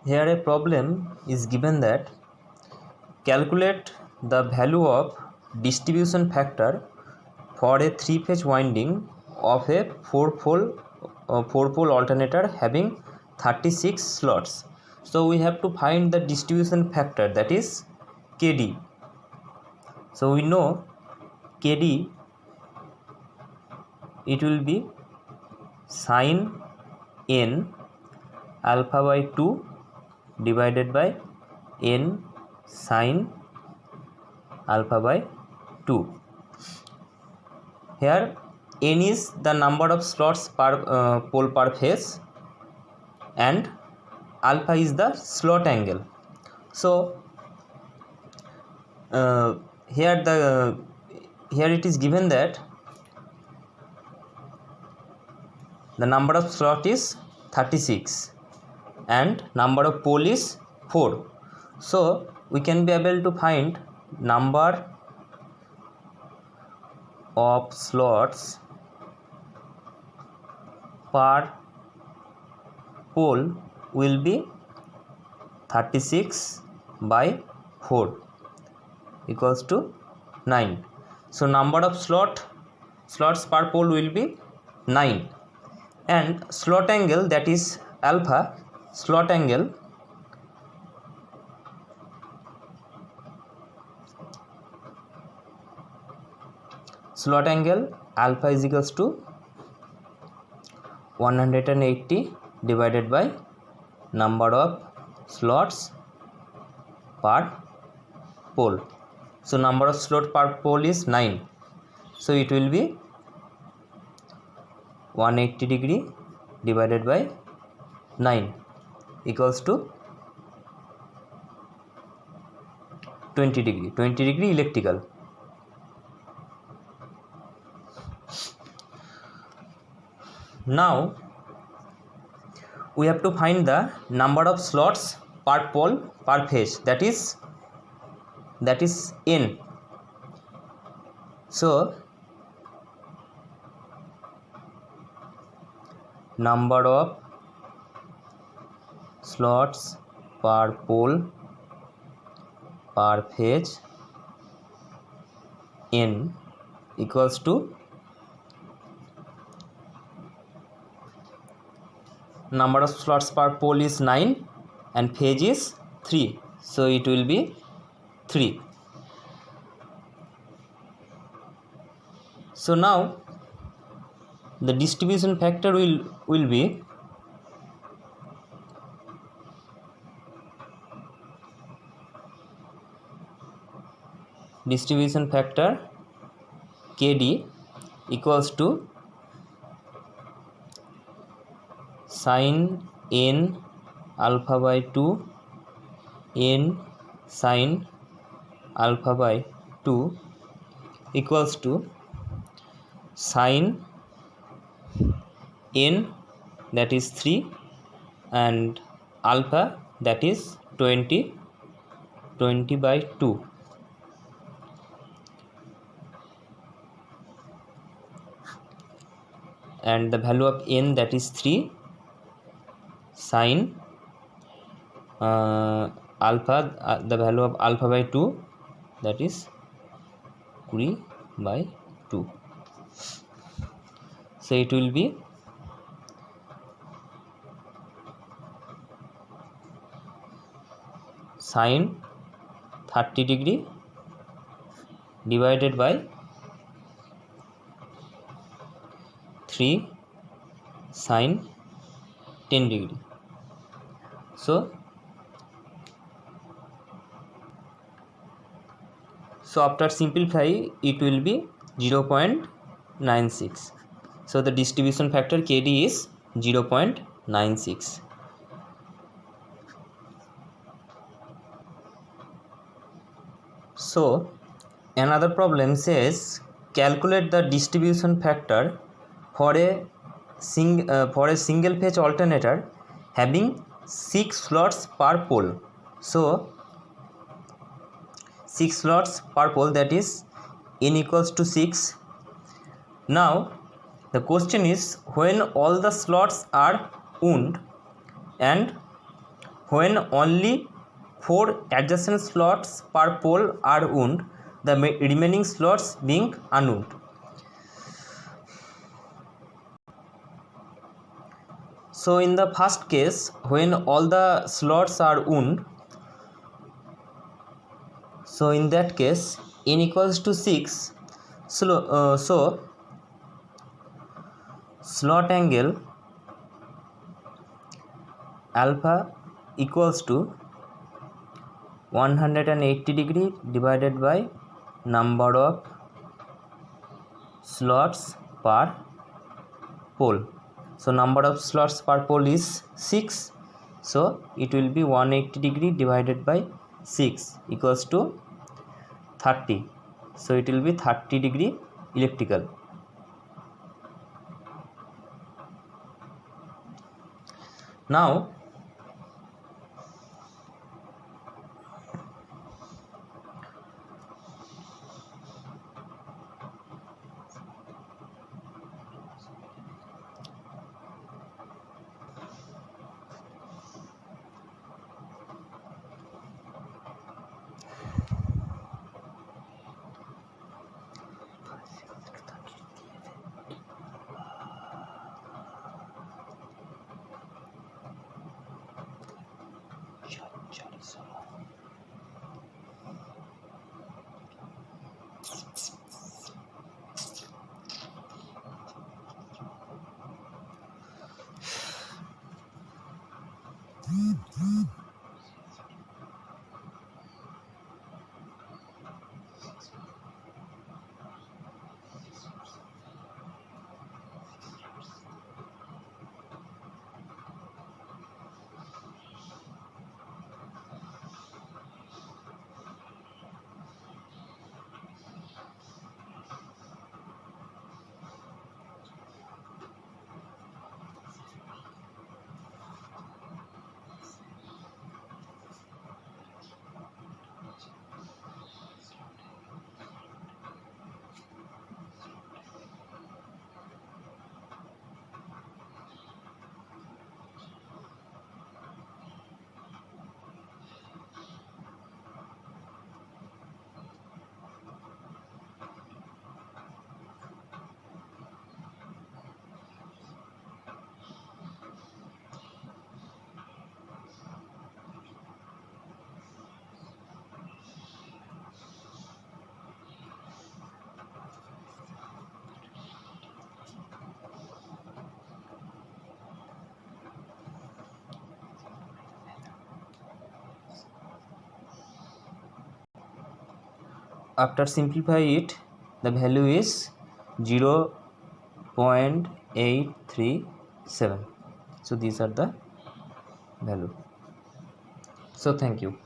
here a problem is given that calculate the value of distribution factor for a 3-phase winding of a 4-pole alternator having 36 slots. So we have to find the distribution factor, that is KD. So we know KD, it will be sin n alpha by 2 divided by n sin alpha by 2. Here n is the number of slots per pole per phase and alpha is the slot angle. So here it is given that the number of slot is 36 and number of pole is 4. So we can be able to find number of slots per pole will be 36 by 4 equals to 9. So number of slots per pole will be 9, and slot angle, that is alpha, slot angle alpha is equals to 180 divided by number of slots per pole. So number of slot per pole is 9, so it will be 180 degree divided by 9 equals to 20 degree electrical. Now we have to find the number of slots per pole per phase, that is n. So number of slots per pole per phase n equals to number of slots per pole is 9 and phase is 3, so it will be 3. So now the distribution factor will be distribution factor KD equals to sin n alpha by 2 n sin alpha by 2 equals to sin n, that is 3, and alpha, that is 20 by 2. And the value of n, that is 3, sin alpha, the value of alpha by 2, that is 20 by 2. So it will be sin 30 degree divided by 3 sin 10 degree. So after simplify it will be 0.96. So the distribution factor KD is 0.96. So another problem says calculate the distribution factor for a single phase alternator having 6 slots per pole. So 6 slots per pole, that is n equals to 6. Now the question is, when all the slots are wound and when only 4 adjacent slots per pole are wound, the remaining slots being unwound. So in the first case, when all the slots are wound, so in that case n equals to 6. So slot angle alpha equals to 180 degree divided by number of slots per pole. So number of slots per pole is 6. So it will be 180 degree divided by 6 equals to 30. So it will be 30 degree elliptical. Now after simplify it, the value is 0.837. So these are the value. So thank you.